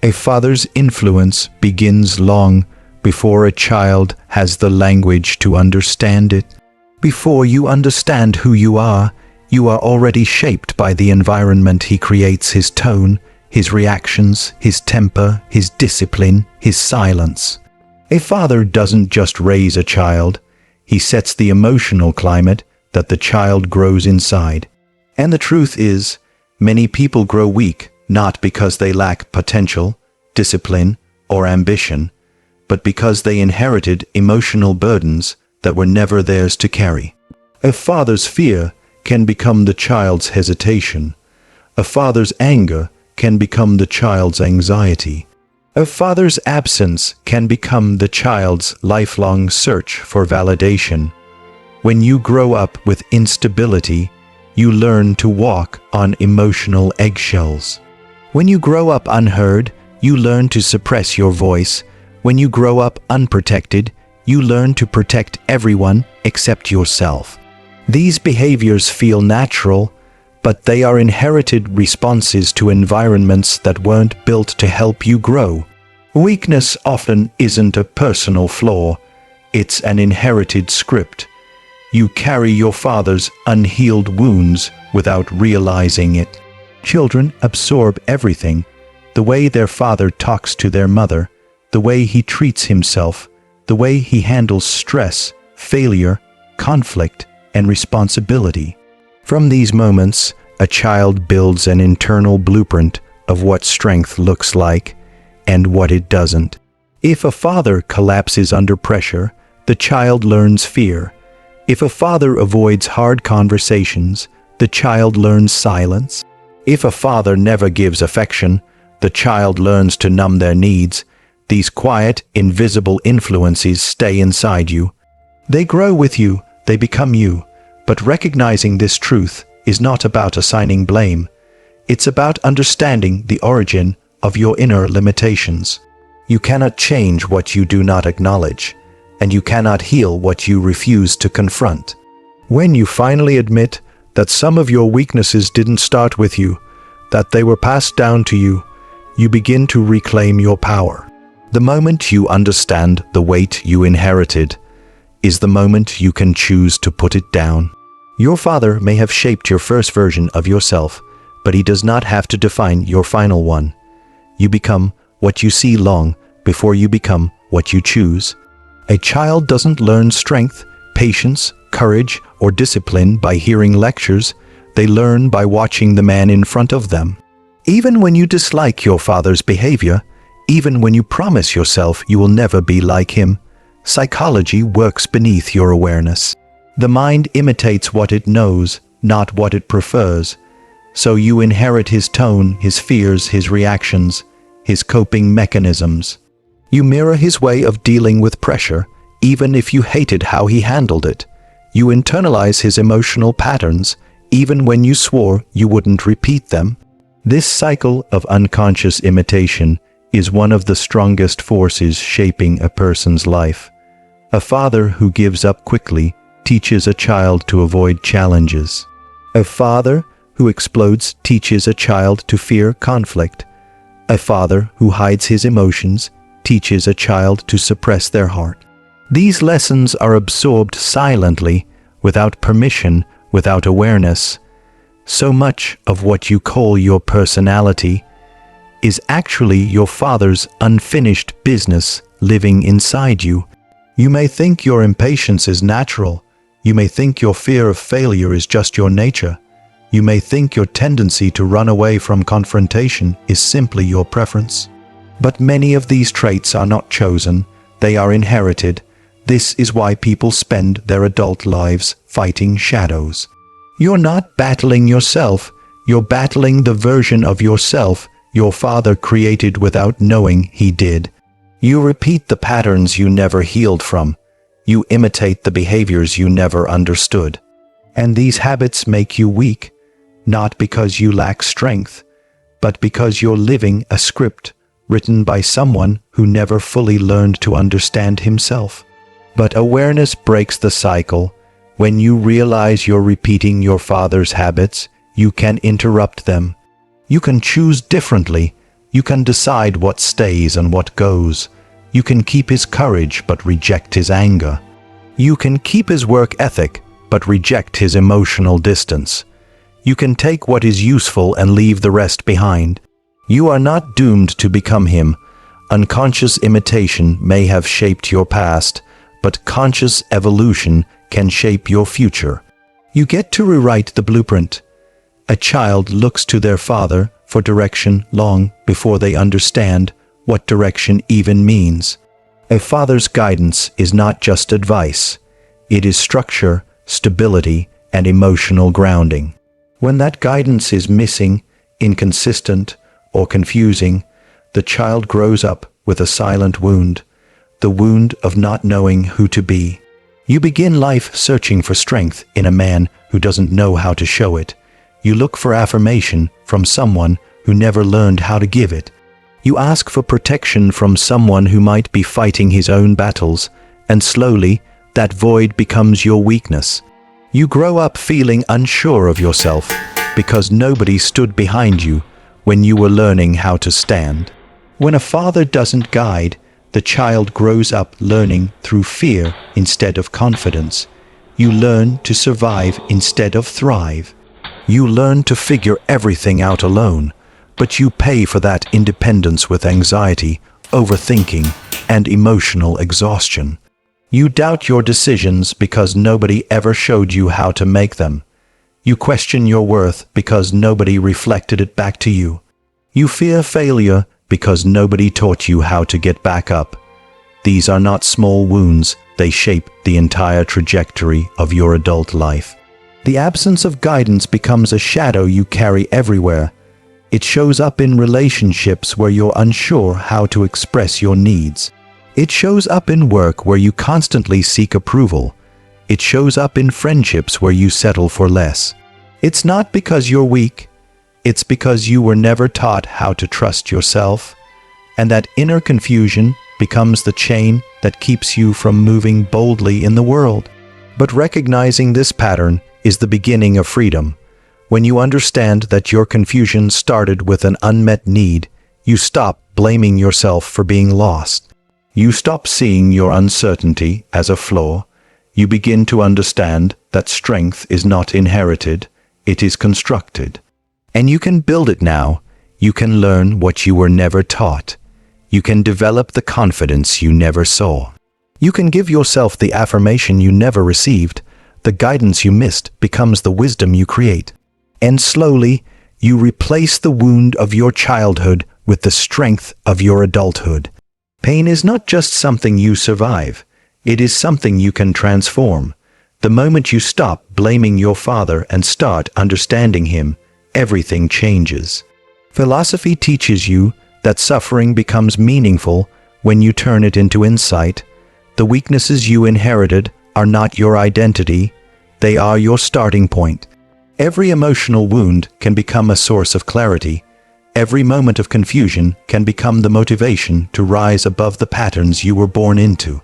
A father's influence begins long before a child has the language to understand it. Before you understand who you are already shaped by the environment he creates: his tone, his reactions, his temper, his discipline, his silence. A father doesn't just raise a child, he sets the emotional climate that the child grows inside. And the truth is, many people grow weak not because they lack potential, discipline, or ambition, but because they inherited emotional burdens that were never theirs to carry. A father's fear can become the child's hesitation. A father's anger can become the child's anxiety. A father's absence can become the child's lifelong search for validation. When you grow up with instability, you learn to walk on emotional eggshells. When you grow up unheard, you learn to suppress your voice. When you grow up unprotected, you learn to protect everyone except yourself. These behaviors feel natural, but they are inherited responses to environments that weren't built to help you grow. Weakness often isn't a personal flaw, it's an inherited script. You carry your father's unhealed wounds without realizing it. Children absorb everything: the way their father talks to their mother, the way he treats himself, the way he handles stress, failure, conflict, and responsibility. From these moments, a child builds an internal blueprint of what strength looks like and what it doesn't. If a father collapses under pressure, the child learns fear. If a father avoids hard conversations, the child learns silence. If a father never gives affection, the child learns to numb their needs. These quiet, invisible influences stay inside you. They grow with you, they become you. But recognizing this truth is not about assigning blame. It's about understanding the origin of your inner limitations. You cannot change what you do not acknowledge, and you cannot heal what you refuse to confront. When you finally admit that some of your weaknesses didn't start with you, that they were passed down to you, you begin to reclaim your power. The moment you understand the weight you inherited is the moment you can choose to put it down. Your father may have shaped your first version of yourself, but he does not have to define your final one. You become what you see long before you become what you choose. A child doesn't learn strength, patience, courage, or discipline by hearing lectures. They learn by watching the man in front of them. Even when you dislike your father's behavior, even when you promise yourself you will never be like him, psychology works beneath your awareness. The mind imitates what it knows, not what it prefers. So you inherit his tone, his fears, his reactions, his coping mechanisms. You mirror his way of dealing with pressure, even if you hated how he handled it. You internalize his emotional patterns, even when you swore you wouldn't repeat them. This cycle of unconscious imitation is one of the strongest forces shaping a person's life. A father who gives up quickly teaches a child to avoid challenges. A father who explodes teaches a child to fear conflict. A father who hides his emotions teaches a child to suppress their heart. These lessons are absorbed silently, without permission, without awareness. So much of what you call your personality is actually your father's unfinished business living inside you. You may think your impatience is natural. You may think your fear of failure is just your nature. You may think your tendency to run away from confrontation is simply your preference. But many of these traits are not chosen, they are inherited. This is why people spend their adult lives fighting shadows. You're not battling yourself, you're battling the version of yourself your father created without knowing he did. You repeat the patterns you never healed from. You imitate the behaviors you never understood. And these habits make you weak, not because you lack strength, but because you're living a script written by someone who never fully learned to understand himself. But awareness breaks the cycle. When you realize you're repeating your father's habits, you can interrupt them. You can choose differently, You can decide what stays and what goes. You can keep his courage but reject his anger. You can keep his work ethic but reject his emotional distance. You can take what is useful and leave the rest behind. You are not doomed to become him. Unconscious imitation may have shaped your past, but conscious evolution can shape your future. You get to rewrite the blueprint. A child looks to their father for direction long before they understand what direction even means. A father's guidance is not just advice. It is structure, stability, and emotional grounding. When that guidance is missing, inconsistent, or confusing, the child grows up with a silent wound, the wound of not knowing who to be. You begin life searching for strength in a man who doesn't know how to show it. You look for affirmation from someone who never learned how to give it. You ask for protection from someone who might be fighting his own battles, and slowly that void becomes your weakness. You grow up feeling unsure of yourself because nobody stood behind you when you were learning how to stand. When a father doesn't guide, the child grows up learning through fear instead of confidence. You learn to survive instead of thrive. You learn to figure everything out alone, but you pay for that independence with anxiety, overthinking, and emotional exhaustion. You doubt your decisions because nobody ever showed you how to make them. You question your worth because nobody reflected it back to you. You fear failure because nobody taught you how to get back up. These are not small wounds, they shape the entire trajectory of your adult life. The absence of guidance becomes a shadow you carry everywhere. It shows up in relationships where you're unsure how to express your needs. It shows up in work where you constantly seek approval. It shows up in friendships where you settle for less. It's not because you're weak. It's because you were never taught how to trust yourself. And that inner confusion becomes the chain that keeps you from moving boldly in the world. But recognizing this pattern is the beginning of freedom. When you understand that your confusion started with an unmet need, you stop blaming yourself for being lost. You stop seeing your uncertainty as a flaw. You begin to understand that strength is not inherited, it is constructed. And you can build it now. You can learn what you were never taught. You can develop the confidence you never saw. You can give yourself the affirmation you never received. The guidance you missed becomes the wisdom you create. And slowly, you replace the wound of your childhood with the strength of your adulthood. Pain is not just something you survive. It is something you can transform. The moment you stop blaming your father and start understanding him, everything changes. Philosophy teaches you that suffering becomes meaningful when you turn it into insight. The weaknesses you inherited are not your identity, they are your starting point. Every emotional wound can become a source of clarity. Every moment of confusion can become the motivation to rise above the patterns you were born into.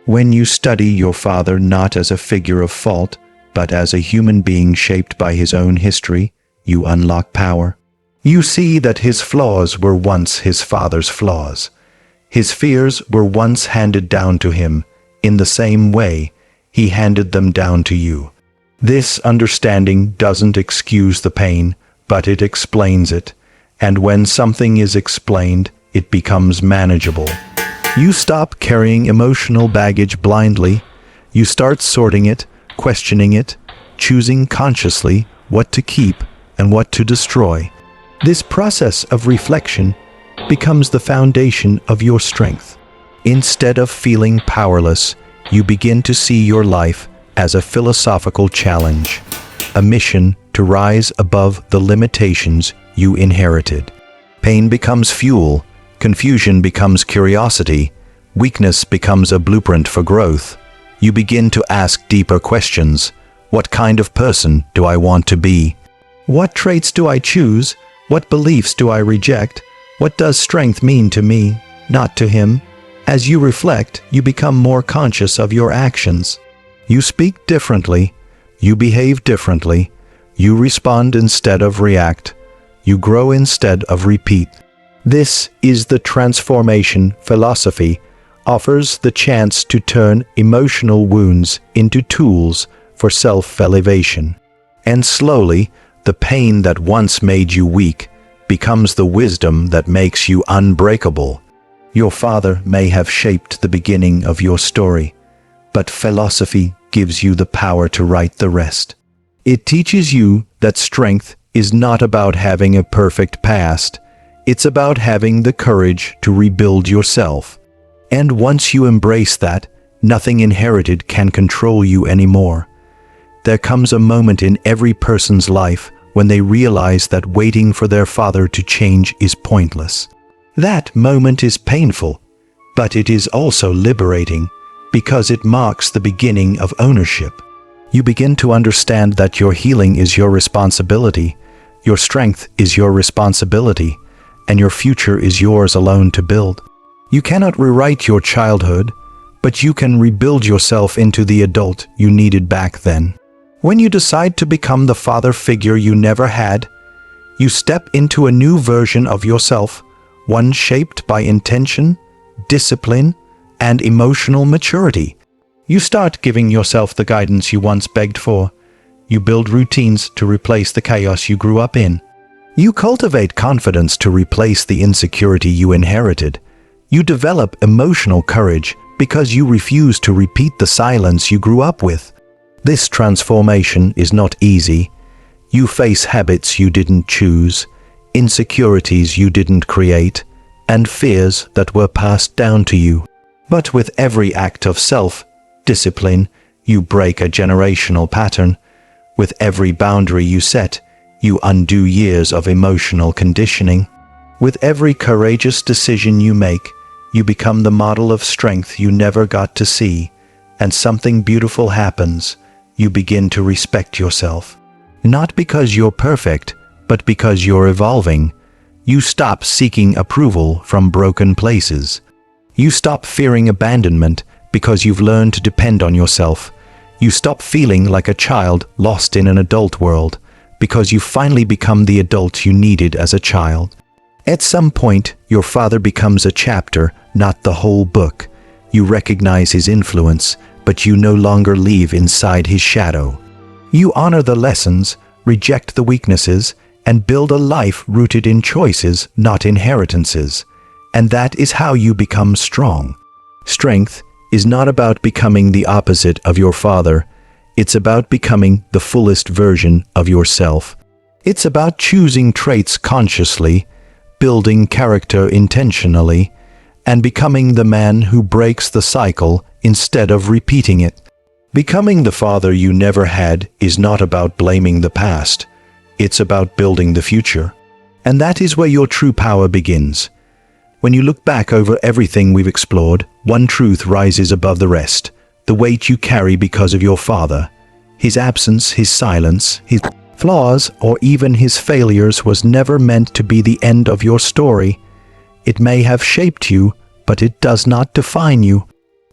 When you study your father not as a figure of fault, but as a human being shaped by his own history, you unlock power. You see that his flaws were once his father's flaws. His fears were once handed down to him. In the same way, he handed them down to you. This understanding doesn't excuse the pain, but it explains it. And when something is explained, it becomes manageable. You stop carrying emotional baggage blindly. You start sorting it, questioning it, choosing consciously what to keep and what to destroy. This process of reflection becomes the foundation of your strength. Instead of feeling powerless, you begin to see your life as a philosophical challenge, a mission to rise above the limitations you inherited. Pain becomes fuel, confusion becomes curiosity, weakness becomes a blueprint for growth. You begin to ask deeper questions. What kind of person do I want to be? What traits do I choose? What beliefs do I reject? What does strength mean to me, not to him? As you reflect, you become more conscious of your actions. You speak differently. You behave differently. You respond instead of react. You grow instead of repeat. This is the transformation philosophy, offers the chance to turn emotional wounds into tools for self-elevation. And slowly, the pain that once made you weak becomes the wisdom that makes you unbreakable. Your father may have shaped the beginning of your story, but philosophy gives you the power to write the rest. It teaches you that strength is not about having a perfect past. It's about having the courage to rebuild yourself. And once you embrace that, nothing inherited can control you anymore. There comes a moment in every person's life when they realize that waiting for their father to change is pointless. That moment is painful, but it is also liberating because it marks the beginning of ownership. You begin to understand that your healing is your responsibility, your strength is your responsibility, and your future is yours alone to build. You cannot rewrite your childhood, but you can rebuild yourself into the adult you needed back then. When you decide to become the father figure you never had, you step into a new version of yourself, one shaped by intention, discipline, and emotional maturity. You start giving yourself the guidance you once begged for. You build routines to replace the chaos you grew up in. You cultivate confidence to replace the insecurity you inherited. You develop emotional courage because you refuse to repeat the silence you grew up with. This transformation is not easy. You face habits you didn't choose, insecurities you didn't create, and fears that were passed down to you. But with every act of self-discipline, you break a generational pattern. With every boundary you set, you undo years of emotional conditioning. With every courageous decision you make, you become the model of strength you never got to see, and something beautiful happens. You begin to respect yourself. Not because you're perfect, but because you're evolving. You stop seeking approval from broken places. You stop fearing abandonment because you've learned to depend on yourself. You stop feeling like a child lost in an adult world because you finally become the adult you needed as a child. At some point, your father becomes a chapter, not the whole book. You recognize his influence, but you no longer live inside his shadow. You honor the lessons, reject the weaknesses, and build a life rooted in choices, not inheritances. And that is how you become strong. Strength is not about becoming the opposite of your father. It's about becoming the fullest version of yourself. It's about choosing traits consciously, building character intentionally, and becoming the man who breaks the cycle instead of repeating it. Becoming the father you never had is not about blaming the past. It's about building the future. And that is where your true power begins. When you look back over everything we've explored, one truth rises above the rest: the weight you carry because of your father. His absence, his silence, his flaws, or even his failures was never meant to be the end of your story. It may have shaped you, but it does not define you.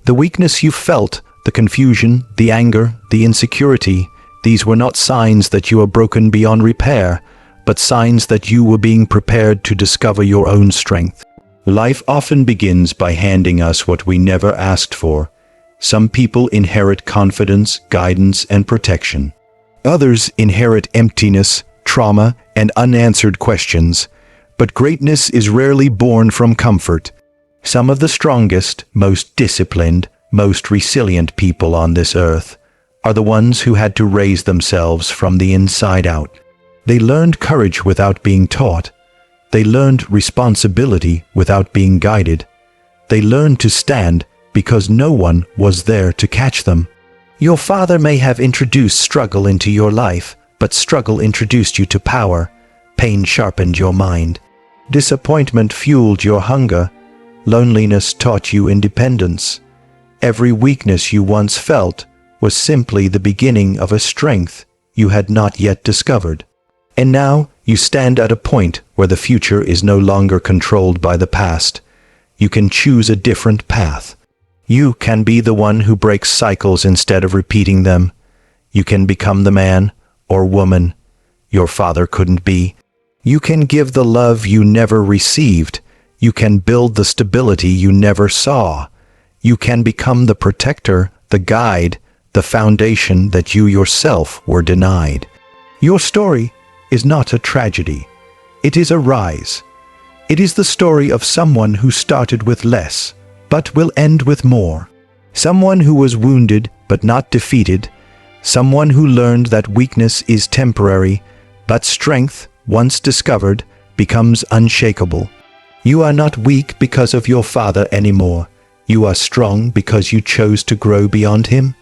The weakness you felt, the confusion, the anger, the insecurity, these were not signs that you were broken beyond repair, but signs that you were being prepared to discover your own strength. Life often begins by handing us what we never asked for. Some people inherit confidence, guidance, and protection. Others inherit emptiness, trauma, and unanswered questions. But greatness is rarely born from comfort. Some of the strongest, most disciplined, most resilient people on this earth are the ones who had to raise themselves from the inside out. They learned courage without being taught. They learned responsibility without being guided. They learned to stand because no one was there to catch them. Your father may have introduced struggle into your life, but struggle introduced you to power. Pain sharpened your mind. Disappointment fueled your hunger. Loneliness taught you independence. Every weakness you once felt was simply the beginning of a strength you had not yet discovered. And now you stand at a point where the future is no longer controlled by the past. You can choose a different path. You can be the one who breaks cycles instead of repeating them. You can become the man or woman your father couldn't be. You can give the love you never received. You can build the stability you never saw. You can become the protector, the guide, the foundation that you yourself were denied. Your story is not a tragedy. It is a rise. It is the story of someone who started with less, but will end with more. Someone who was wounded but not defeated. Someone who learned that weakness is temporary, but strength, once discovered, becomes unshakable. You are not weak because of your father anymore. You are strong because you chose to grow beyond him.